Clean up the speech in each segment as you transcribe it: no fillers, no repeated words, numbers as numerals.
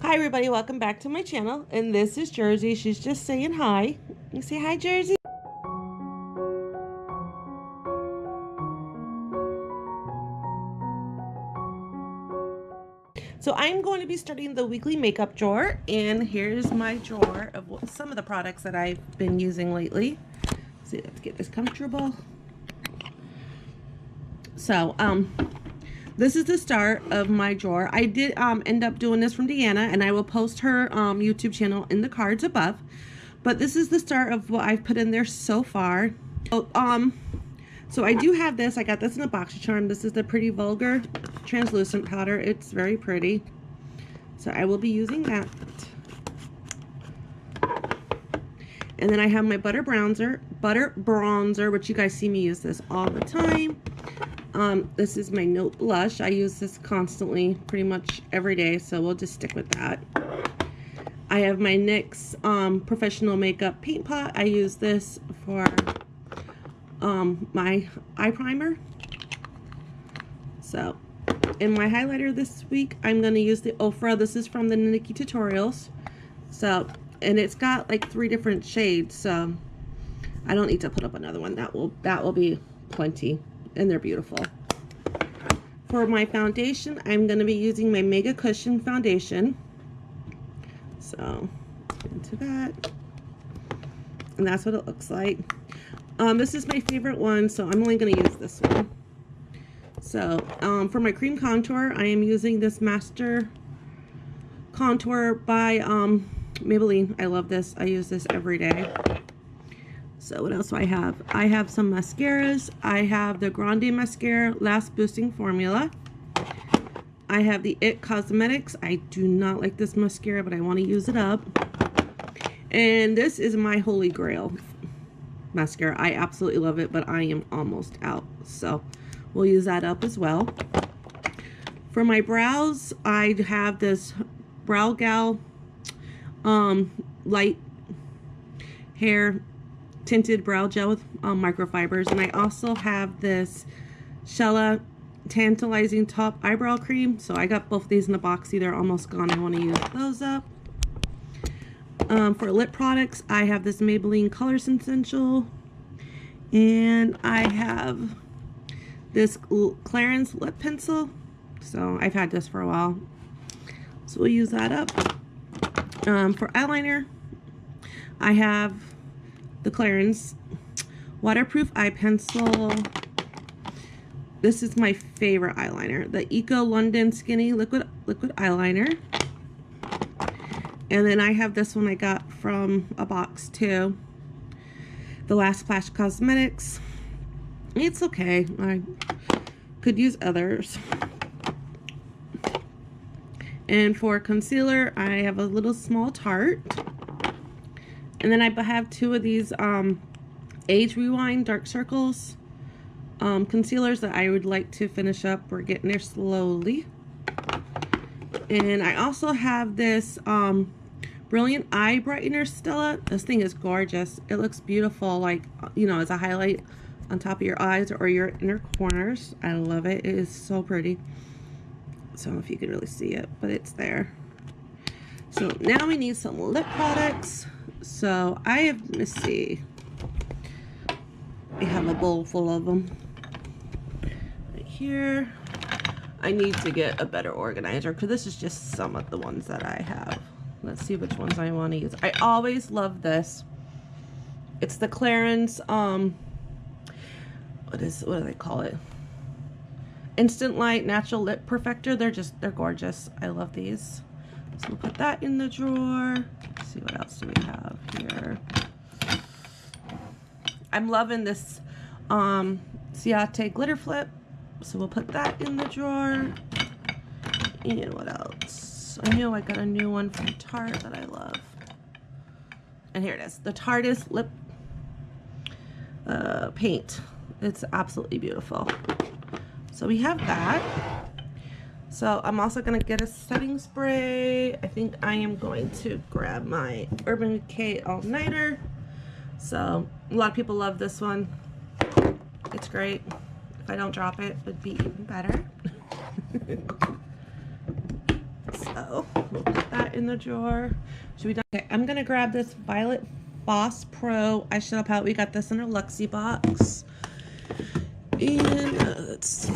Hi everybody, welcome back to my channel, and this is Jersey. She's just saying hi. You say hi, Jersey? So I'm going to be starting the weekly makeup drawer, and here's my drawer of some of the products that I've been using lately. See, let's get this comfortable. So, this is the start of my drawer. I did end up doing this from Deanna, and I will post her YouTube channel in the cards above. But this is the start of what I've put in there so far. So I do have this. I got this in a BoxyCharm. This is the Pretty Vulgar translucent powder. It's very pretty. So I will be using that. And then I have my butter bronzer, which you guys see me use this all the time. This is my Note blush. I use this constantly, pretty much every day, so we'll just stick with that. I have my NYX Professional Makeup Paint Pot. I use this for my eye primer. So, in my highlighter this week, I'm going to use the Ofra. This is from the Nikki Tutorials. So, and it's got like 3 different shades, so I don't need to put up another one. That will be plenty. And they're beautiful. For my foundation, I'm going to be using my Mega Cushion foundation. So, into that. And that's what it looks like. This is my favorite one, so I'm only going to use this one. So, for my cream contour, I am using this Master Contour by Maybelline. I love this. I use this every day. So what else do I have? I have some mascaras. I have the Grande Mascara Last Boosting Formula. I have the IT Cosmetics. I do not like this mascara, but I want to use it up. And this is my Holy Grail mascara. I absolutely love it, but I am almost out. So we'll use that up as well. For my brows, I have this Brow Gal light hair tinted brow gel with microfibers, and I also have this Shella Tantalizing Top Eyebrow Cream. So I got both of these in a boxy. They're almost gone. I want to use those up. For lip products, I have this Maybelline Colors Essential, and I have this Clarins lip pencil. So I've had this for a while, so we'll use that up. For eyeliner, I have the Clarins Waterproof Eye Pencil. This is my favorite eyeliner, the Eco London Skinny Liquid Eyeliner. And then I have this one I got from a box too, the Last Splash Cosmetics. It's okay. I could use others. And for concealer, I have a little small Tarte. And then I have 2 of these Age Rewind Dark Circles concealers that I would like to finish up. We're getting there slowly. And I also have this Brilliant Eye Brightener Stella. This thing is gorgeous. It looks beautiful, like, you know, as a highlight on top of your eyes or your inner corners. I love it. It is so pretty. So I don't know if you can really see it, but it's there. So now we need some lip products. So I have, let's see, I have a bowl full of them right here. I need to get a better organizer because this is just some of the ones that I have. Let's see which ones I want to use. I always love this. It's the Clarins, what do they call it? Instant Light Natural Lip Perfector. They're gorgeous. I love these. So we'll put that in the drawer. Let's see, what else do we have here? I'm loving this Ciate Glitter Flip. So we'll put that in the drawer. And what else? I know I got a new one from Tarte that I love. And here it is. The Tarte's Lip Paint. It's absolutely beautiful. So we have that. So I'm also going to get a setting spray. I think I am going to grab my Urban Decay All-Nighter. So a lot of people love this one. It's great. If I don't drop it, it would be even better. So we'll put that that in the drawer. Should we done? Okay, I'm gonna grab this Violet Boss Pro eyeshadow palette. We got this in a Luxie box. And let's see.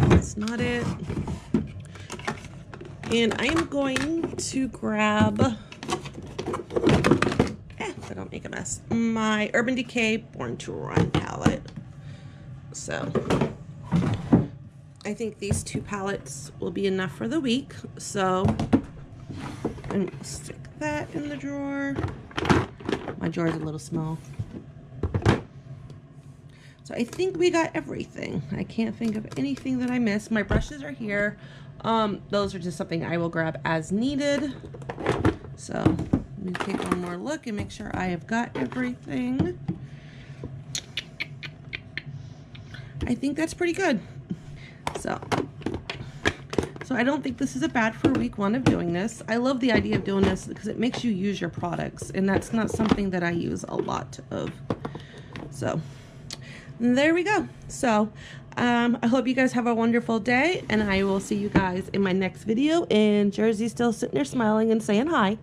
That's not it. And I'm going to grab, so don't make a mess, my Urban Decay Born to Run palette. So I think these two palettes will be enough for the week. So I'm gonna stick that in the drawer. My drawer is a little small. So I think we got everything. I can't think of anything that I missed. My brushes are here. Those are just something I will grab as needed. So let me take one more look and make sure I have got everything. I think that's pretty good. So I don't think this is a bad for week one of doing this. I love the idea of doing this because it makes you use your products, and that's not something that I use a lot of. So there we go. So I hope you guys have a wonderful day, and I will see you guys in my next video. And Jersey's still sitting there smiling and saying hi.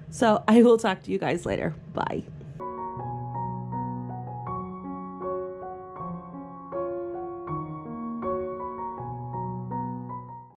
So I will talk to you guys later. Bye.